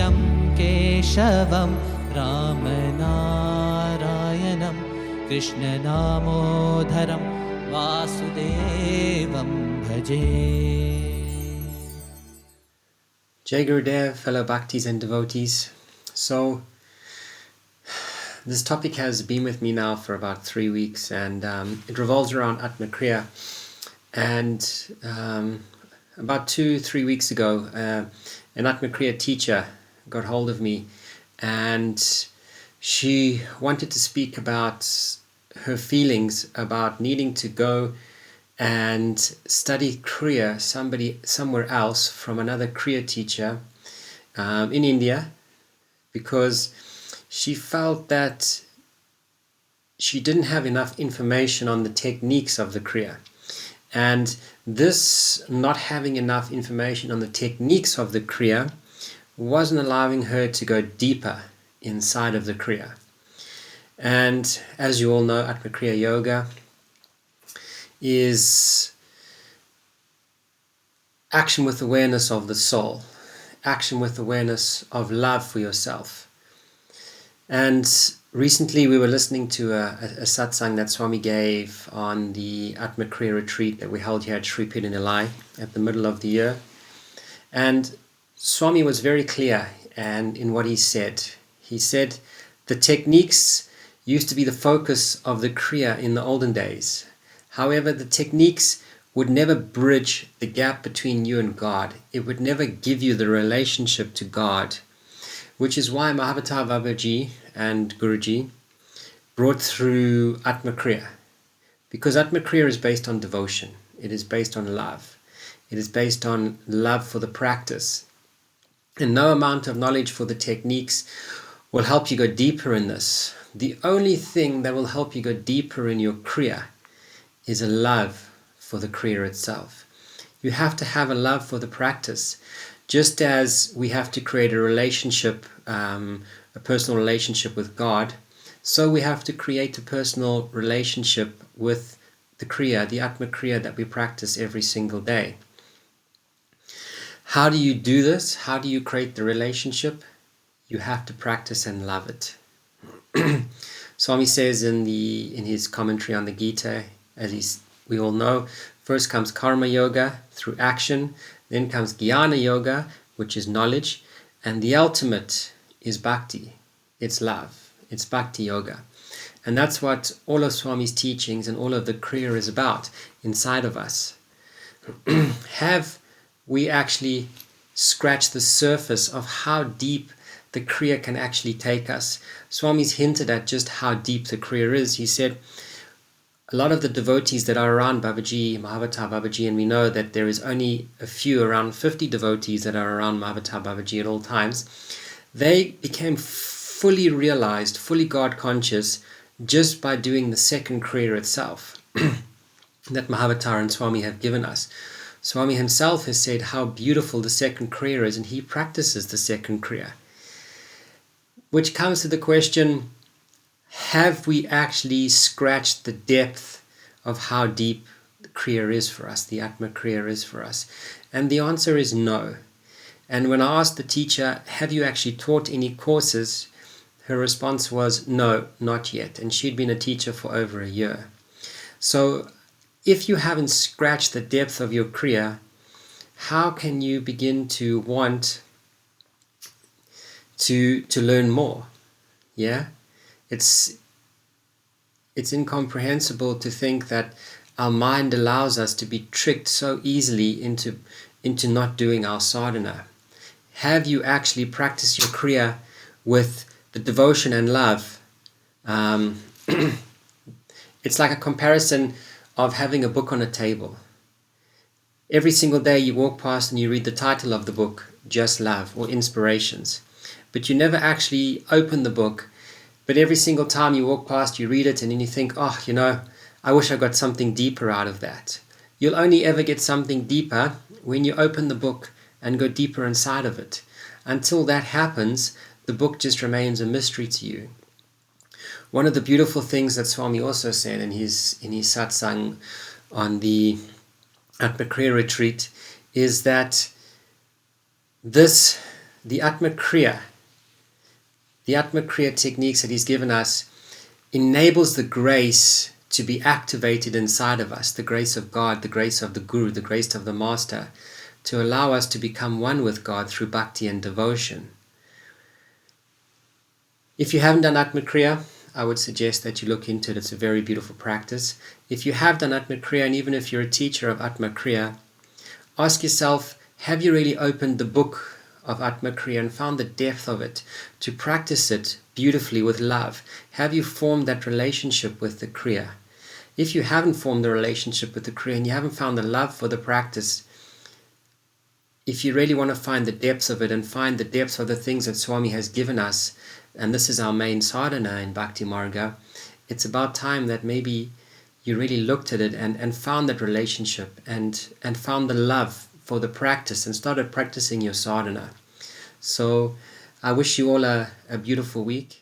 तं केशवं रामनारायणं कृष्णदामोदरं वासुदेवं भजे. Jai Gurudev, fellow bhaktis and devotees. So, this topic has been with me now for about 3 weeks, and it revolves around Atma Kriya. And about 2-3 weeks ago, an Atma Kriya teacher got hold of me, and she wanted to speak about her feelings about needing to go and study Kriya somewhere else from another Kriya teacher in India, because she felt that she didn't have enough information on the techniques of the Kriya. And this not having enough information on the techniques of the Kriya wasn't allowing her to go deeper inside of the Kriya. And as you all know, Atma Kriya Yoga is action with awareness of the soul, action with awareness of love for yourself. And recently we were listening to a satsang that Swami gave on the Atma Kriya retreat that we held here at Sri Pidinilai at the middle of the year. And Swami was very clear in what he said. He said the techniques used to be the focus of the Kriya in the olden days. However, the techniques would never bridge the gap between you and God. It would never give you the relationship to God, which is why Mahavatar Babaji and Guruji brought through Atma Kriya. Because Atma Kriya is based on devotion. It is based on love. It is based on love for the practice. And no amount of knowledge for the techniques will help you go deeper in this. The only thing that will help you go deeper in your Kriya is a love for the Kriya itself. You have to have a love for the practice, just as we have to create a relationship, a personal relationship with God. So we have to create a personal relationship with the Kriya, the Atma Kriya that we practice every single day. How do you do this? How do you create the relationship? You have to practice and love it. Swami says in his commentary on the Gita, we all know, first comes karma yoga through action, then comes jnana yoga, which is knowledge, and the ultimate is bhakti. It's love. It's bhakti yoga. And that's what all of Swami's teachings and all of the Kriya is about inside of us. Have we actually scratched the surface of how deep the Kriya can actually take us? Swami's hinted at just how deep the Kriya is. He said, a lot of the devotees that are around Babaji, Mahavatar Babaji, and we know that there is only a few, around 50 devotees that are around Mahavatar Babaji at all times, they became fully realized, fully God conscious, just by doing the second Kriya itself that Mahavatar and Swami have given us. Swami himself has said how beautiful the second Kriya is, and he practices the second Kriya. Which comes to the question, have we actually scratched the depth of how deep the Kriya is for us, the Atma Kriya is for us? And the answer is no. And when I asked the teacher, have you actually taught any courses? Her response was, no, not yet. And she'd been a teacher for over a year. So if you haven't scratched the depth of your Kriya, how can you begin to want to learn more? Yeah? It's incomprehensible to think that our mind allows us to be tricked so easily into not doing our sadhana. Have you actually practiced your Kriya with the devotion and love? It's like a comparison of having a book on a table. Every single day you walk past and you read the title of the book, Just Love or Inspirations. But you never actually open the book. But every single time you walk past, you read it and then you think, I wish I got something deeper out of that. You'll only ever get something deeper when you open the book and go deeper inside of it. Until that happens, the book just remains a mystery to you. One of the beautiful things that Swami also said in his satsang on the Atma Kriya retreat is that this the Atma Kriya techniques that he's given us enables the grace to be activated inside of us, the grace of God, the grace of the Guru, the grace of the Master, to allow us to become one with God through bhakti and devotion. If you haven't done Atma Kriya, I would suggest that you look into it. It's a very beautiful practice. If you have done Atma Kriya, and even if you're a teacher of Atma Kriya, ask yourself, have you really opened the book of Atma Kriya and found the depth of it to practice it beautifully with love? Have you formed that relationship with the Kriya? If you haven't formed the relationship with the Kriya and you haven't found the love for the practice, if you really want to find the depths of it and find the depths of the things that Swami has given us, and this is our main sadhana in Bhakti Marga, it's about time that maybe you really looked at it and found that relationship and found the love for the practice and started practicing your sadhana. So I wish you all a beautiful week.